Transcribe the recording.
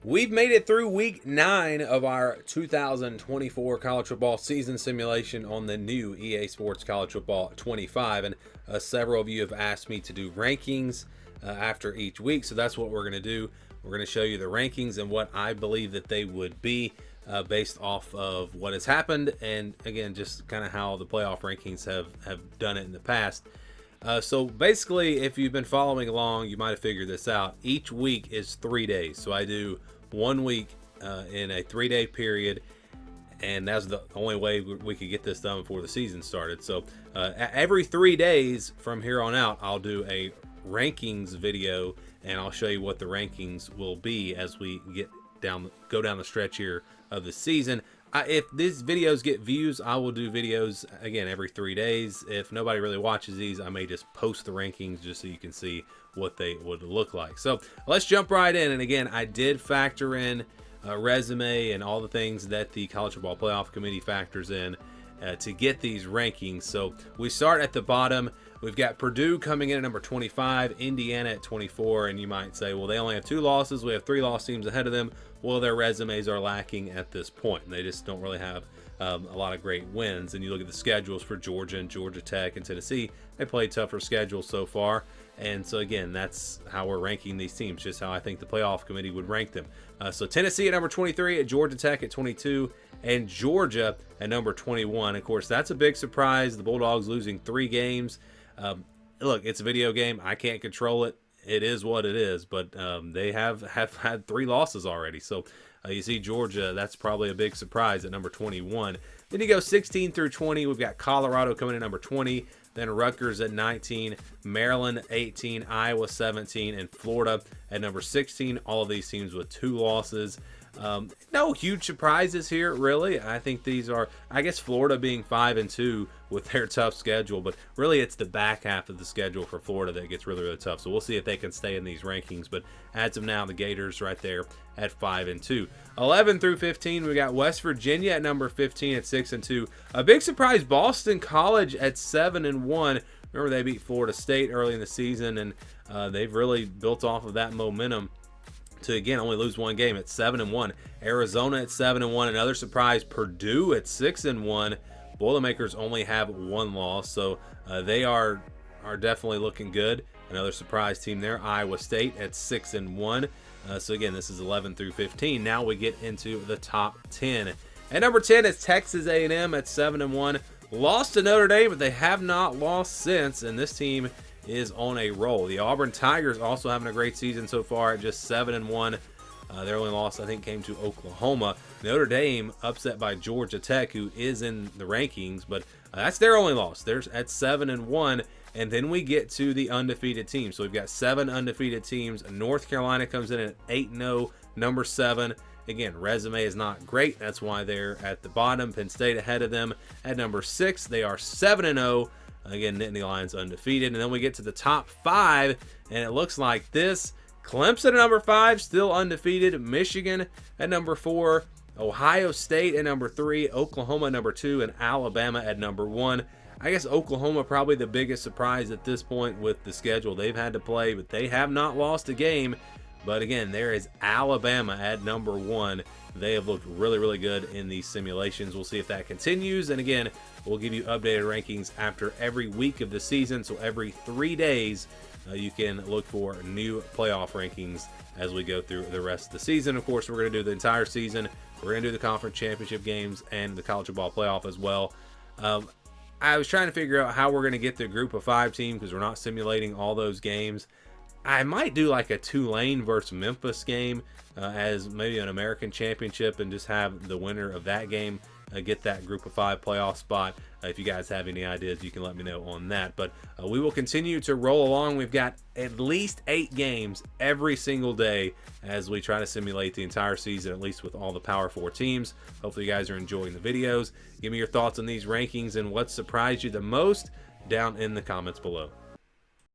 We've made it through week 9 of our 2024 college football season simulation on the new EA Sports College Football 25. And several of you have asked me to do rankings after each week. So that's what we're going to do. We're going to show you the rankings and what I believe that they would be based off of what has happened. And again, just kind of how the playoff rankings have done it in the past. So basically, if you've been following along, you might have figured this out. Each week is 3 days. So I do 1 week in a 3-day period, and that's the only way we could get this done before the season started. So every 3 days from here on out, I'll do a rankings video, and I'll show you what the rankings will be as we go down the stretch here of the season. If these videos get views, I will do videos again every 3 days. If nobody really watches these, I may just post the rankings just so you can see what they would look like. So let's jump right in. And again, I did factor in resume and all the things that the College Football Playoff Committee factors in to get these rankings. So we start at the bottom. We've got Purdue coming in at number 25, Indiana at 24, and you might say, well, they only have 2 losses. We have 3 loss teams ahead of them. Well, their resumes are lacking at this point, and they just don't really have a lot of great wins. And you look at the schedules for Georgia and Georgia Tech and Tennessee, they played tougher schedules so far. And so, again, that's how we're ranking these teams, just how I think the playoff committee would rank them. So Tennessee at number 23, at Georgia Tech at 22, and Georgia at number 21. Of course, that's a big surprise. The Bulldogs losing 3 games. Look, it's a video game. I can't control it. It is what it is, but they have had 3 losses already. So you see Georgia, that's probably a big surprise at number 21. Then you go 16 through 20. We've got Colorado coming in at number 20, then Rutgers at 19, Maryland 18, Iowa 17, and Florida at number 16. All of these teams with 2 losses. No huge surprises here, really. I think these are, I guess, Florida being 5-2 with their tough schedule, but really it's the back half of the schedule for Florida that gets really, really tough. So we'll see if they can stay in these rankings, but as of now, the Gators right there at 5-2. 11 through 15, we got West Virginia at number 15 at 6-2. A big surprise, Boston College at 7-1. Remember, they beat Florida State early in the season, and they've really built off of that momentum to, again, only lose 1 game at 7-1. Arizona at 7-1. Another surprise, Purdue at 6-1. Boilermakers only have 1 loss, so they are definitely looking good. Another surprise team there, Iowa State at 6-1. So again, this is 11 through 15. Now we get into the top 10. At number 10 is Texas A&M at 7-1. Lost to Notre Dame, but they have not lost since, and this team is on a roll. The Auburn Tigers also having a great season so far at just 7-1. Their only loss, I think, came to Oklahoma. Notre Dame upset by Georgia Tech, who is in the rankings, but that's their only loss. They're at 7-1, and then we get to the undefeated teams. So we've got 7 undefeated teams. North Carolina comes in at 8-0, number 7. Again, resume is not great. That's why they're at the bottom. Penn State ahead of them at number 6. They are 7-0. Again, Nittany Lions undefeated. And then we get to the top 5, and it looks like this. Clemson at number 5, still undefeated. Michigan at number 4. Ohio State at number 3. Oklahoma at number 2. And Alabama at number 1. I guess Oklahoma probably the biggest surprise at this point with the schedule they've had to play, but they have not lost a game. But again, there is Alabama at number 1. They have looked really, really good in these simulations. We'll see if that continues. And again, we'll give you updated rankings after every week of the season. So every 3 days, you can look for new playoff rankings as we go through the rest of the season. Of course, we're going to do the entire season. We're going to do the conference championship games and the college football playoff as well. I was trying to figure out how we're going to get the group of 5 team because we're not simulating all those games. I might do like a Tulane versus Memphis game as maybe an American championship and just have the winner of that game get that group of 5 playoff spot. If you guys have any ideas, you can let me know on that. But we will continue to roll along. We've got at least 8 games every single day as we try to simulate the entire season, at least with all the Power 4 teams. Hopefully you guys are enjoying the videos. Give me your thoughts on these rankings and what surprised you the most down in the comments below.